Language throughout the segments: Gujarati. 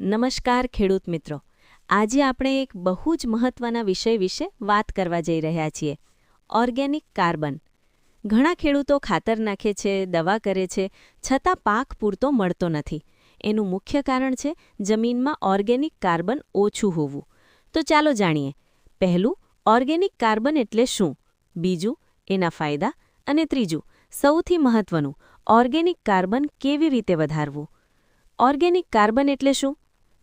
નમસ્કાર ખેડૂત મિત્રો. આજે આપણે એક બહુ જ મહત્વના વિષય વિશે વાત કરવા જઈ રહ્યા છીએ. Organic carbon. ઘણા ખેડૂતો ખાતર નાખે છે, દવા કરે છે, છતાં પાક પૂરતો મળતો નથી. એનું મુખ્ય કારણ છે જમીનમાં ઓર્ગેનિક કાર્બન ઓછું હોવું. તો ચાલો જાણીએ. પહેલું, ઓર્ગેનિક કાર્બન એટલે શું? બીજું, એના ફાયદા. અને ત્રીજું, સૌથી મહત્વનું, ઓર્ગેનિક કાર્બન કેવી રીતે વધારવું? ઓર્ગેનિક કાર્બન એટલે શું?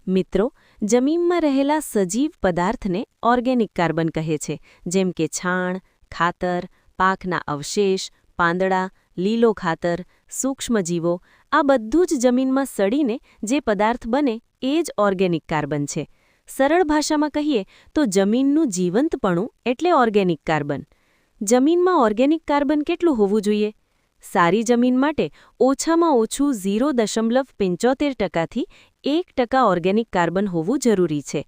મિત્રો, જમીનમાં રહેલા સજીવ પદાર્થને ઓર્ગેનિક કાર્બન કહે છે, જેમ કે છાણ, ખાતર, પાકના અવશેષ, પાંદડા, લીલો ખાતર, સૂક્ષ્મજીવો. આ બધું જ જમીનમાં સડીને જે પદાર્થ બને એ જ ઓર્ગેનિક કાર્બન છે. સરળ ભાષામાં કહીએ તો જમીનનું જીવંતપણું એટલે ઓર્ગેનિક કાર્બન. જમીનમાં ઓર્ગેનિક કાર્બન કેટલું હોવું જોઈએ? સારી જમીન માટે ઓછામાં ઓછું 0.75% થી 1% ઓર્ગેનિક કાર્બન હોવું જરૂરી છે.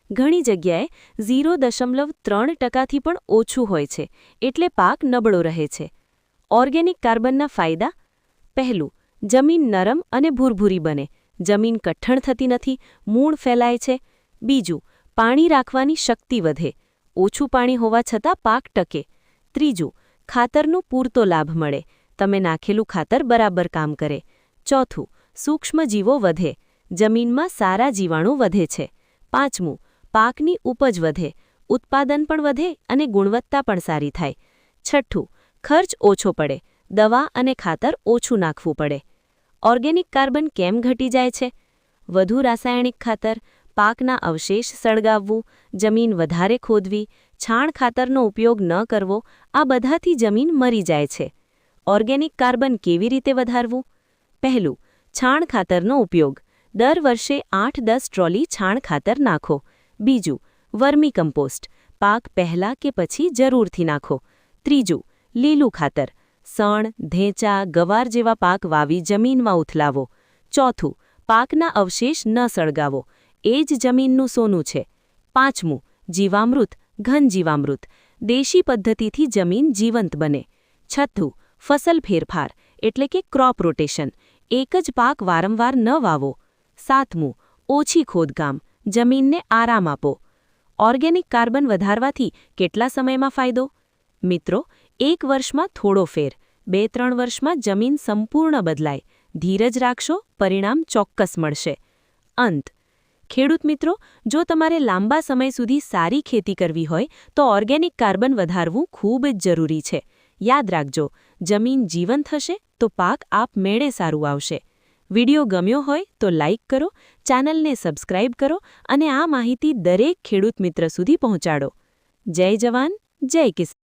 ઘણી જગ્યાએ 0.3% થી પણ ઓછું હોય છે, એટલે પાક નબળો રહે છે. ઓર્ગેનિક કાર્બનના ફાયદા. પહેલું, જમીન નરમ અને ભૂરભૂરી બને. જમીન કઠણ થતી નથી, મૂળ ફેલાય છે. બીજું, પાણી રાખવાની શક્તિ વધે. ઓછું પાણી હોવા છતાં પાક ટકે. ત્રીજું, ખાતરનો પૂરતો લાભ મળે. તમે નાખેલું ખાતર બરાબર કામ કરે. ચોથું, સૂક્ષ્મજીવો વધે. જમીનમાં સારા જીવાણુ વધે છે. પાંચમું, પાકની ઉપજ વધે. ઉત્પાદન પણ વધે અને ગુણવત્તા પણ સારી થાય. છઠ્ઠું, ખર્ચ ઓછો પડે. દવા અને ખાતર ઓછું નાખવું પડે. ઓર્ગેનિક કાર્બન કેમ ઘટી જાય છે? વધુ રાસાયણિક ખાતર, પાકના અવશેષ સળગાવવું, જમીન વધારે ખોદવી, છાણ ખાતરનો ઉપયોગ ન કરવો, આ બધાથી જમીન મરી જાય છે. ઓર્ગેનિક કાર્બન કેવી રીતે વધારવું? પહેલું, છાણ ખાતરનો ઉપયોગ. દર વર્ષે 8-10 ટ્રોલી છાણ ખાતર નાખો. બીજું, વર્મી કમ્પોસ્ટ. પાક પહેલાં કે પછી જરૂરથી નાખો. ત્રીજું, લીલું ખાતર. સણ, ધેંચા, ગવાર જેવા પાક વાવી જમીનમાં ઉથલાવો. ચોથું, પાકના અવશેષ ન સળગાવો. એ જ જમીનનું સોનું છે. પાંચમું, જીવામૃત, ઘન જીવામૃત. દેશી પદ્ધતિથી જમીન જીવંત બને. છઠ્ઠું, ફસલ ફેરફાર એટલે કે ક્રોપ રોટેશન. એક જ પાક વારંવાર ન વાવો. સાતમું, ઓછી ખોદકામ. જમીનને આરામ આપો. ઓર્ગેનિક કાર્બન વધારવાથી કેટલા સમયમાં ફાયદો? મિત્રો, 1 વર્ષમાં થોડો ફેર. 2-3 વર્ષમાં જમીન સંપૂર્ણ બદલાય. ધીરજ રાખશો, પરિણામ ચોક્કસ મળશે. અંત. ખેડૂત મિત્રો, જો તમારે લાંબા સમય સુધી સારી ખેતી કરવી હોય તો ઓર્ગેનિક કાર્બન વધારવું ખૂબ જ જરૂરી છે. યાદ રાખજો, જમીન જીવંત હશે તો પાક આપમેળે સારું આવશે. વિડિયો ગમ્યો હોય તો લાઇક કરો, ચેનલને સબસ્ક્રાઇબ કરો અને આ માહિતી દરેક ખેડૂત મિત્ર સુધી પહોંચાડો. જય જવાન, જય કિસાન.